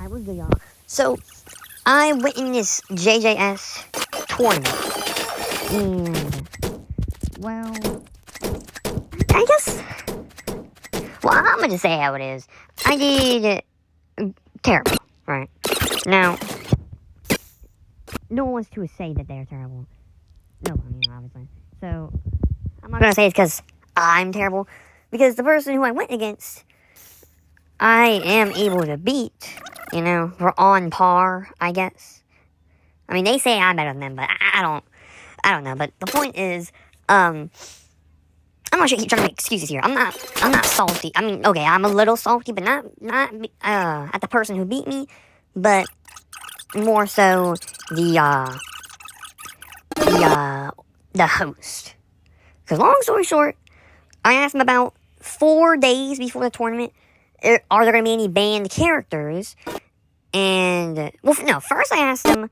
Alright, what's good, y'all? So, I went in this Jjs Tournament, and, well, I guess, well, I'm gonna just say how it is. I did terrible, right? Now, no one wants to say that they're terrible. No one, obviously. So, I'm not gonna say it's because I'm terrible, because the person who I went against, I am able to beat. We're on par, I guess. I mean, they say I'm better than them, but I don't know. But the point is, I'm not sure keep trying to make excuses here. I'm not salty. I mean, okay, I'm a little salty, but not at the person who beat me, but more so the host. Because long story short, I asked him about 4 days before the tournament, are there going to be any banned characters? And, well, no, first I asked him,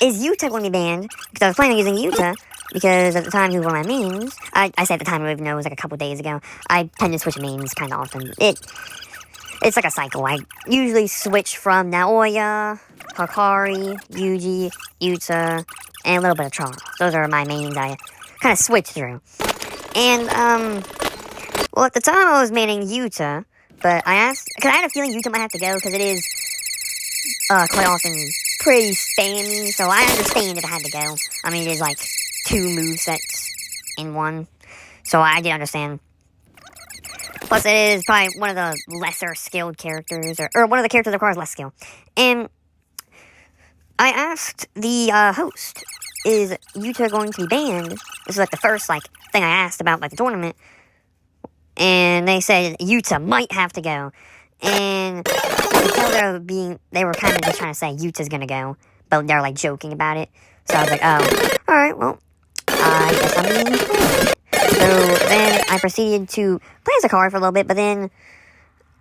is Yuta going to be banned? Because I was planning on using Yuta, because at the time he was one of my mains. I say at the time, I don't even know, it was like a couple days ago. I tend to switch mains kind of often. It's like a cycle. I usually switch from Naoya, Hakari, Yuji, Yuta, and a little bit of Chara. Those are my mains I kind of switch through. And, well, at the time I was manning Yuta, but I asked, because I had a feeling Yuta might have to go, because it is quite often pretty spammy, so I understand if it had to go. I mean, it is like 2 movesets in one, so I did understand. Plus, it is probably one of the lesser skilled characters, or one of the characters that requires less skill. And I asked the host, is Yuta going to be banned? This is like the first thing I asked about the tournament. And they said Yuta might have to go. And I could tell they were kind of just trying to say Yuta's gonna go. But they're joking about it. So I was like, oh, alright, well, I guess I'm being recorded. So then I proceeded to play as a card for a little bit, but then,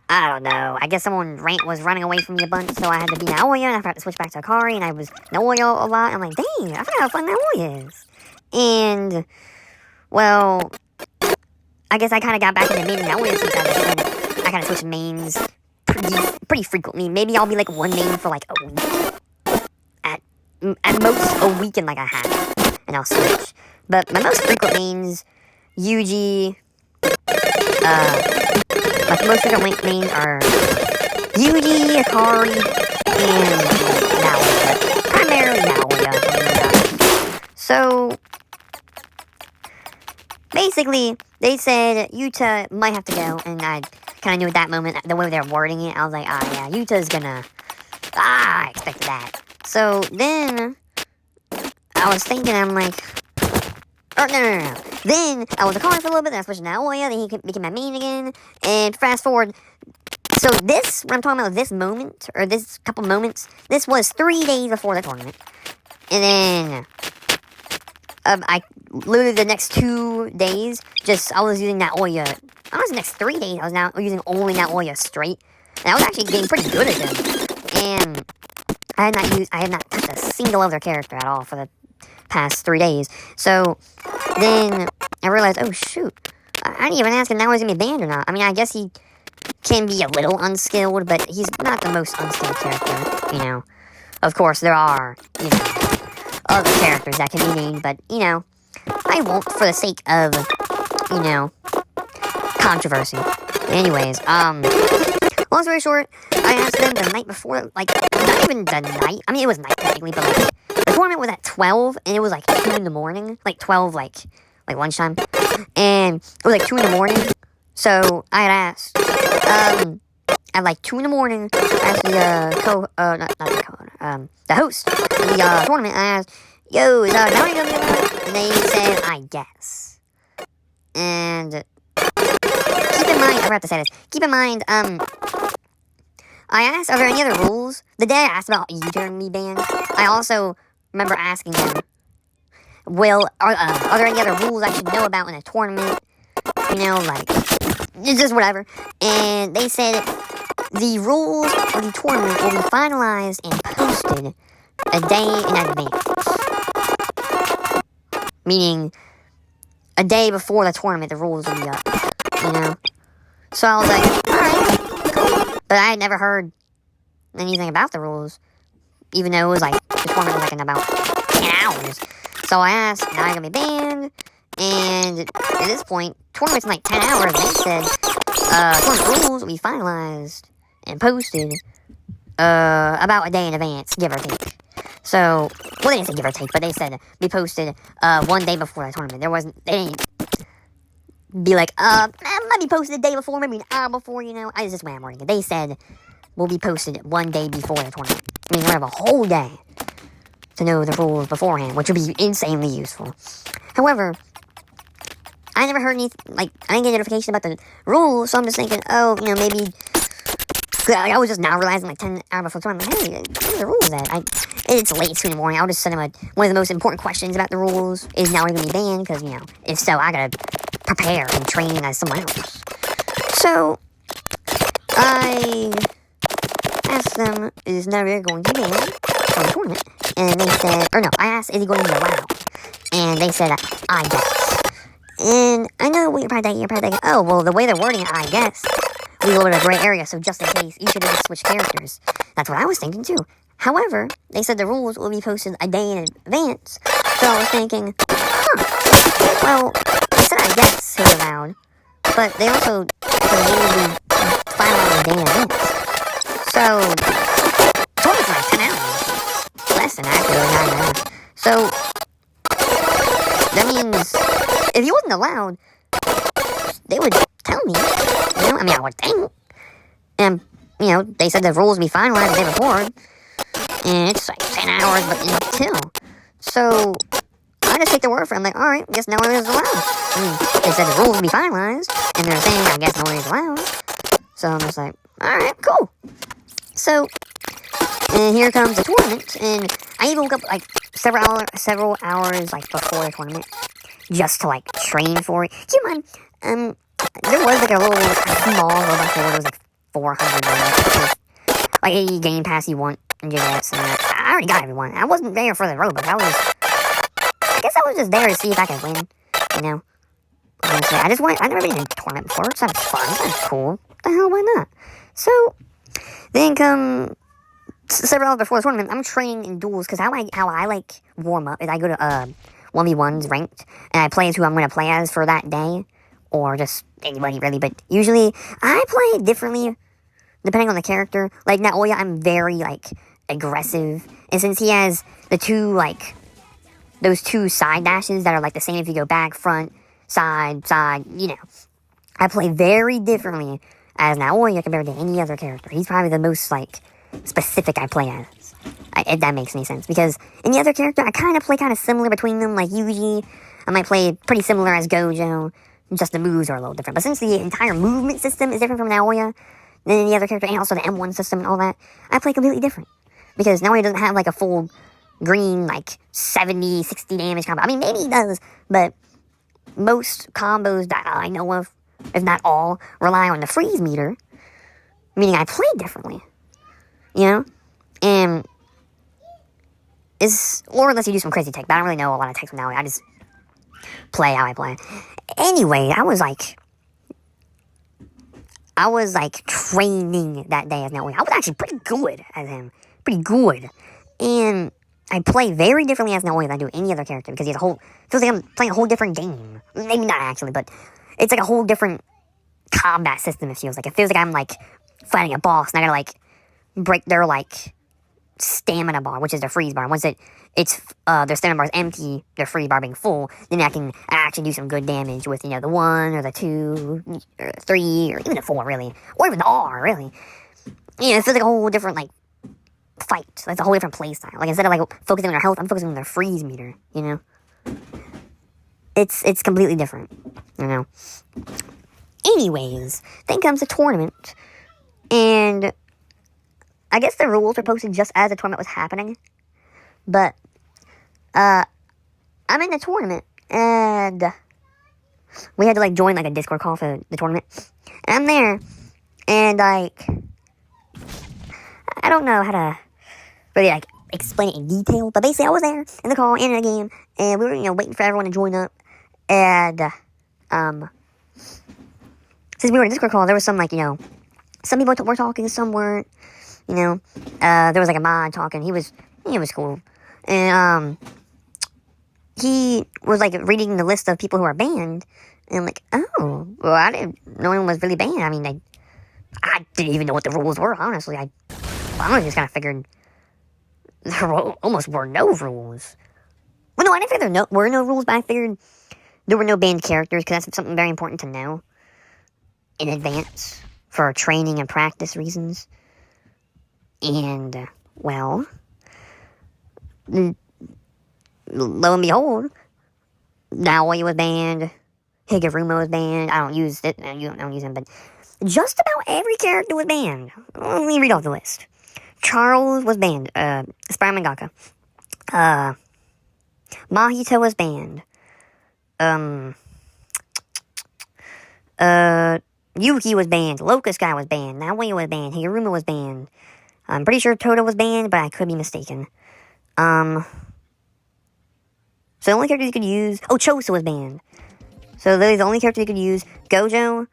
I don't know, I guess someone was running away from me a bunch, so I had to be Naoya, and I forgot to switch back to Akari, and I was Naoya a lot. I'm like, dang, I forgot how fun Naoya is. And, well, I guess I kind of got back into main Naoya since I kind of switched mains pretty frequently. Maybe I'll be one main for a week. At most a week and a half. And I'll switch. But my most frequent mains, Yuji, my most frequent mains are Yuji, Akari, and Naoya. Primarily Naoya. So, basically, they said Yuta might have to go, and I kind of knew at that moment, the way they were wording it, I was like, yeah, Yuta's gonna, I expected that. So, then, I was thinking, I'm like, oh, no. Then, I was a caller for a little bit, then I switched to Naoya, then he became my main again, and fast forward, so this, when I'm talking about this moment, or this couple moments, this was 3 days before the tournament, and then, I literally the next 2 days, I was using Naoya. Honestly, the next 3 days, I was now using only Naoya straight. And I was actually getting pretty good at them. And I had not touched a single other character at all for the past 3 days. So, then I realized, oh shoot, I didn't even ask if Naoya's gonna be banned or not. I mean, I guess he can be a little unskilled, but he's not the most unskilled character, Of course, there are, other characters that can be named, but, I won't for the sake of, controversy. Anyways, long story short, I asked them the night before, not even the night, I mean, it was night technically, but, the tournament was at 12, and it was, 2 in the morning, 12, lunchtime, and it was, 2 in the morning, so I had asked, at 2 in the morning, I asked the host of the tournament, I asked, yo, is Naoya gonna be around? And they said, I guess. And keep in mind, I forgot to say this, keep in mind, I asked, are there any other rules? The day I asked about you turning me banned, I also remember asking them, are there any other rules I should know about in a tournament? Just whatever. And they said, the rules of the tournament will be finalized and posted a day in advance. Meaning, a day before the tournament, the rules will be up, So I was like, alright, cool. But I had never heard anything about the rules, even though it was like, the tournament was like in about 10 hours. So I asked, now I'm gonna be banned, and at this point, tournament's in like 10 hours, and they said, tournament rules will be finalized and posted, about a day in advance, give or take. So, well, they didn't say give or take, but they said be posted, 1 day before the tournament. They didn't be like, might be posted a day before, maybe an hour before, you know. This is the way I'm wording it. They said, will be posted 1 day before the tournament. I mean, we're gonna have a whole day to know the rules beforehand, which would be insanely useful. However, I never heard anything, like, I didn't get a notification about the rules, so I'm just thinking, oh, you know, maybe, I was just now realizing, like, 10 hours before the tournament, hey, what are the rules that? It's late, it's 2 in the morning, I'll just send them one of the most important questions about the rules is now we're going to be banned, because, you know, if so, I gotta prepare and train as someone else. So, I asked them, is Naruto going to be banned from the tournament? And they said, or no, I asked, is he going to be allowed? And they said, I guess. And I know what you're probably thinking, oh, well, the way they're wording it, I guess, leave a little bit of gray area, so just in case, each of them switch characters. That's what I was thinking, too. However, they said the rules will be posted a day in advance, so I was thinking, well, they said I guess he's allowed, but they also said the rules will be finalized a day in advance. So, tournament's like 10 hours. Less than actually, 9 hours. So, that means, if he wasn't allowed, they would tell me, you know, I mean, I would think. And, you know, they said the rules would be finalized the day before, and it's like 10 hours, but until. So, I just take their word for it. I'm like, alright, guess no one is allowed. I mean, they said the rules would be finalized, and they're saying, I guess no one is allowed. So, I'm just like, alright, cool. So, and here comes the tournament, and I even woke up, like, several hours, like, before the tournament, just to, like, train for it. Keep in mind, there was, like, a little small robot where it was, like, 400 robots. Like, any game pass you want in Jjs, and I already got everyone. I wasn't there for the robots. I guess I was just there to see if I could win, you know? Honestly, I've never been in a tournament before, so that's fun, that's cool. What the hell, why not? So, then come several hours before the tournament, I'm training in duels, because how I like warm up is I go to 1v1s ranked, and I play as who I'm going to play as for that day, or just anybody really, but usually I play differently depending on the character. Like Naoya, I'm very like aggressive, and since he has the two like those two side dashes that are like the same if you go back, front, side, you know, I play very differently as Naoya compared to any other character. He's probably the most like specific I play as. If that makes any sense. Because any other character, I kind of play kind of similar between them. Like Yuji, I might play pretty similar as Gojo. Just the moves are a little different. But since the entire movement system is different from Naoya than any other character, and also the M1 system and all that, I play completely different. Because Naoya doesn't have like a full green, like 70, 60 damage combo. I mean, maybe he does, but most combos that I know of, if not all, rely on the freeze meter. Meaning I play differently. You know? And or unless you do some crazy tech, but I don't really know a lot of tech from Naoya. I just play how I play. Anyway, I was like training that day as Naoya. I was actually pretty good as him. Pretty good. And I play very differently as Naoya than I do any other character, because he has feels like I'm playing a whole different game. Maybe not actually, but it's like a whole different combat system, it feels like. It feels like I'm like fighting a boss, and I gotta like break their like stamina bar, which is their freeze bar. Once their stamina bar is empty, their freeze bar being full, then I can actually do some good damage with, you know, the 1 or the 2 or 3 or even the 4 really, or even the R really. You know, it feels like a whole different like fight. It's a whole different play style. Like instead of like focusing on their health, I'm focusing on their freeze meter. You know, it's completely different. You know. Anyways, then comes the tournament, and I guess the rules were posted just as the tournament was happening, but, I'm in the tournament, and we had to, like, join, like, a Discord call for the tournament, and I'm there, and, like, I don't know how to really, like, explain it in detail, but basically I was there in the call, in the game, and we were, you know, waiting for everyone to join up, and, since we were in a Discord call, there was some, like, you know, some people were talking, some weren't. you know. There was like a mod talking. He was cool, and he was like reading the list of people who are banned, and I'm like, oh, well, I didn't know anyone was really banned. I mean, I didn't even know what the rules were. Honestly, I just kind of figured there almost were no rules. Well, no, I didn't figure there were no rules, but I figured there were no banned characters, because that's something very important to know in advance for training and practice reasons. And, well, lo and behold, Naoya was banned, Higuruma was banned. I don't use it, I don't use him, but just about every character was banned. Let me read off the list. Charles was banned, Spider Mangaka. Mahito was banned. Yuki was banned. Locust Guy was banned. Naoya was banned. Higuruma was banned. I'm pretty sure Toto was banned, but I could be mistaken. So the only characters you could use... Oh, Chosa was banned. So those are the only characters you could use. Gojo,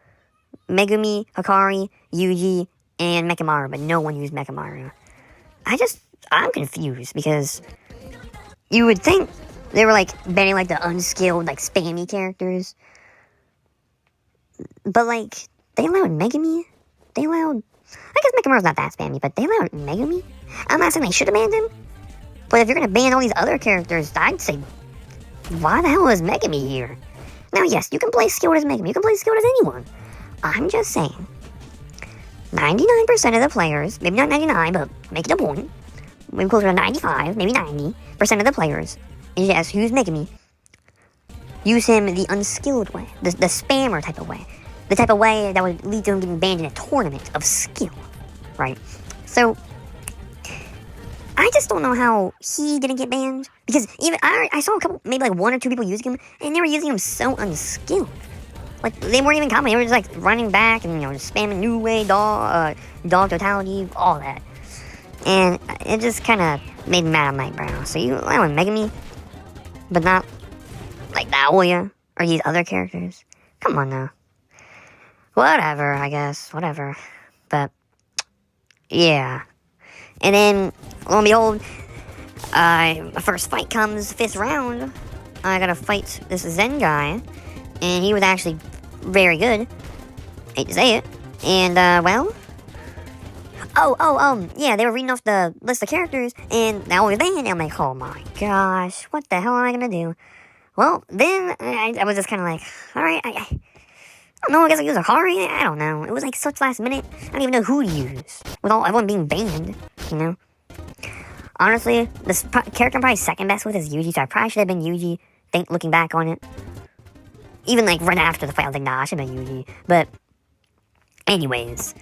Megumi, Hikari, Yuji, and Mekamaru, but no one used Mekamaru. I'm confused, because you would think they were, like, banning, like, the unskilled, like, spammy characters. But, like, they allowed Megumi? I guess Mekamaru's not that spammy, but they allowed Megumi? I'm not saying they should have banned him, but if you're gonna ban all these other characters, I'd say, why the hell is Megumi here? Now, yes, you can play skilled as Megumi, you can play skilled as anyone. I'm just saying, 99% of the players, maybe not 99, but make it a point, maybe closer to 95, maybe 90% of the players, yes, use Megumi, use him the unskilled way, the spammer type of way. The type of way that would lead to him getting banned in a tournament of skill, right? So, I just don't know how he didn't get banned. Because even I saw a couple, maybe like one or two people using him, and they were using him so unskilled. Like, they weren't even coming, they were just like running back and, just spamming New Way, dog totality, all that. And it just kind of made me mad. I'm like, bro, so you allowing Megumi, but not like Naoya or these other characters? Come on now. Whatever, I guess. Whatever. But, yeah. And then, lo and behold, my first fight comes, 5th round. I gotta fight this Zen guy. And he was actually very good. Hate to say it. And, well... yeah, they were reading off the list of characters, and that was banned. And I'm like, oh my gosh, what the hell am I gonna do? Well, then, I was just kind of like, alright, I don't know, I guess I use Hikari. I don't know. It was like such last minute. I don't even know who to use. With everyone being banned, Honestly, this character I'm probably second best with is Yuji, so I probably should have been Yuji, looking back on it. Even like right after the fight, I was like, nah, I should have been Yuji. But, anyways,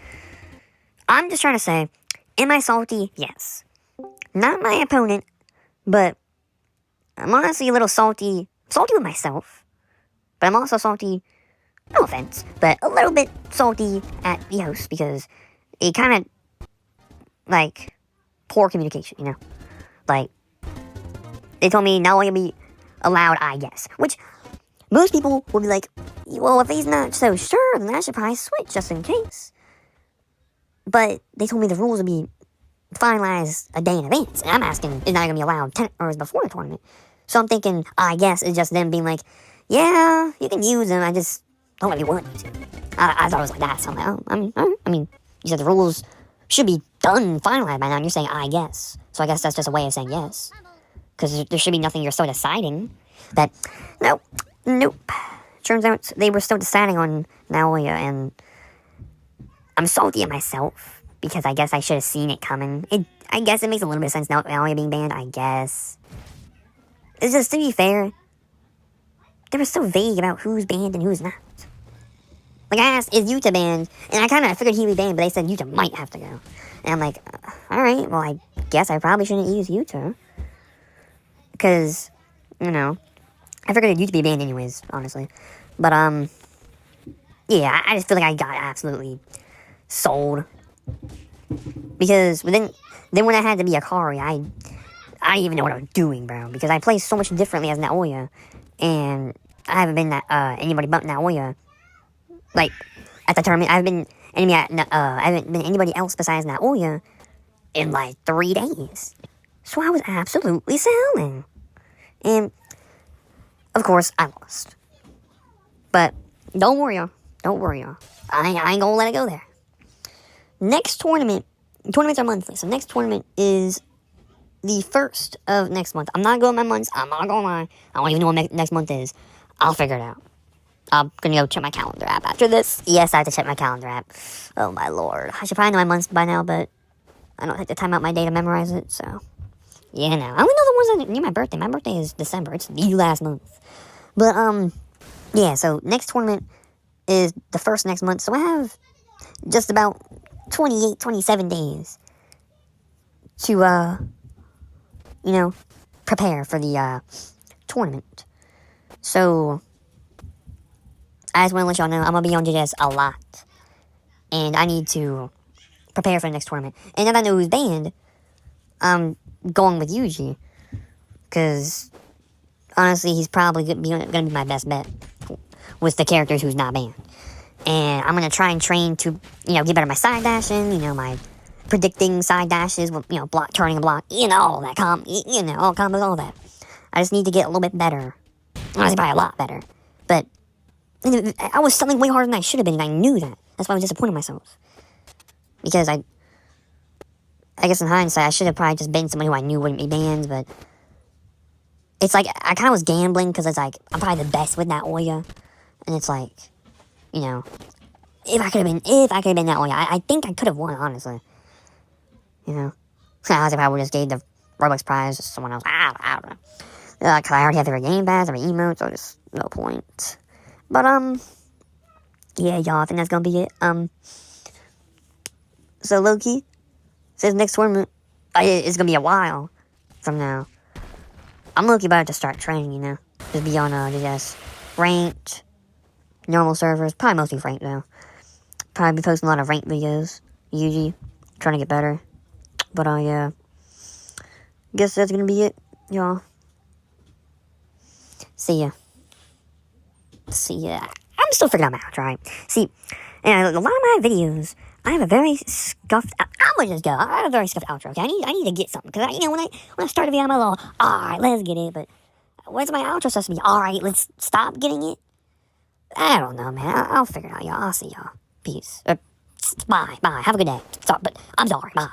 I'm just trying to say, am I salty? Yes. Not my opponent, but I'm honestly a little salty with myself. But I'm also salty, no offense, but a little bit salty at the host, because it kind of, like, poor communication, Like, they told me now I'm gonna be allowed, I guess. Which, most people will be like, well, if he's not so sure, then I should probably switch, just in case. But they told me the rules would be finalized a day in advance, and I'm asking, is not gonna be allowed 10 hours before the tournament? So I'm thinking, I guess it's just them being like, yeah, you can use him, I just don't really want you to. I thought it was like that, so I'm like, oh, I mean, you said the rules should be done, finalized by now, and you're saying, I guess. So I guess that's just a way of saying yes. Because there should be nothing you're still deciding. That, nope. Turns out they were still deciding on Naoya, and I'm salty at myself, because I guess I should have seen it coming. I guess it makes a little bit of sense now, Naoya being banned, I guess. It's just, to be fair, they were so vague about who's banned and who's not. Like, I asked, is Yuta banned? And I kind of figured he would be banned, but they said Yuta might have to go. And I'm like, alright, well, I guess I probably shouldn't use Yuta. Because, I figured Yuta would be banned anyways, honestly. But, yeah, I just feel like I got absolutely sold. Because then when I had to be Hikari, I didn't even know what I was doing, bro. Because I play so much differently as Naoya. And I haven't been anybody but Naoya. Like, at the tournament, I haven't been anybody else besides Naoya in like 3 days. So I was absolutely selling. And, of course, I lost. But, don't worry, y'all. Don't worry, y'all. I ain't gonna let it go there. Next tournament, tournaments are monthly, so next tournament is the 1st of next month. I'm not going by months, I'm not gonna lie. I don't even know what next month is. I'll figure it out. I'm gonna go check my calendar app after this. Yes, I have to check my calendar app. Oh my lord. I should probably know my months by now, but I don't take the time out my day to memorize it, so. Yeah, no. I only know the ones that near my birthday. My birthday is December. It's the last month. But, yeah, so next tournament is the 1st next month, so I have just about 28, 27 days to, you know, prepare for the, tournament. So, I just want to let y'all know, I'm going to be on Jjs a lot. And I need to prepare for the next tournament. And now that I know who's banned, I'm going with Yuji. Because, honestly, he's probably going to be my best bet with the characters who's not banned. And I'm going to try and train to, get better at my side dashing, my predicting side dashes, block, turning a block, all that, all combos, all that. I just need to get a little bit better. Honestly, probably a lot better. But I was selling way harder than I should have been, and I knew that. That's why I was disappointed in myself. Because I guess in hindsight, I should have probably just been somebody who I knew wouldn't be banned, but it's like, I kind of was gambling, because it's like, I'm probably the best with that Oya, and it's like, if I could have been that Oya, I think I could have won, honestly. Honestly, I probably just gave the Robux prize to someone else. I don't know. Because I already have their game pass, their emotes, so just no point. But, yeah, y'all, I think that's gonna be it. So, low-key, says next tournament, it's gonna be a while from now. I'm low-key about to start training, Just be on, just ranked, normal servers, probably mostly ranked, though. Probably be posting a lot of ranked videos, usually, trying to get better. But, yeah, guess that's gonna be it, y'all. See ya. I'm still figuring out my outro, right? See, and a lot of my videos, I have a very scuffed. I'm gonna just go. I have a very scuffed outro. Okay, I need to get something because when I start a video, I'm a little. All right, let's get it. But what's my outro supposed to be? All right, let's stop getting it. I don't know, man. I'll figure it out, y'all. I'll see y'all. Peace. Bye. Have a good day. Sorry, but I'm sorry. Bye.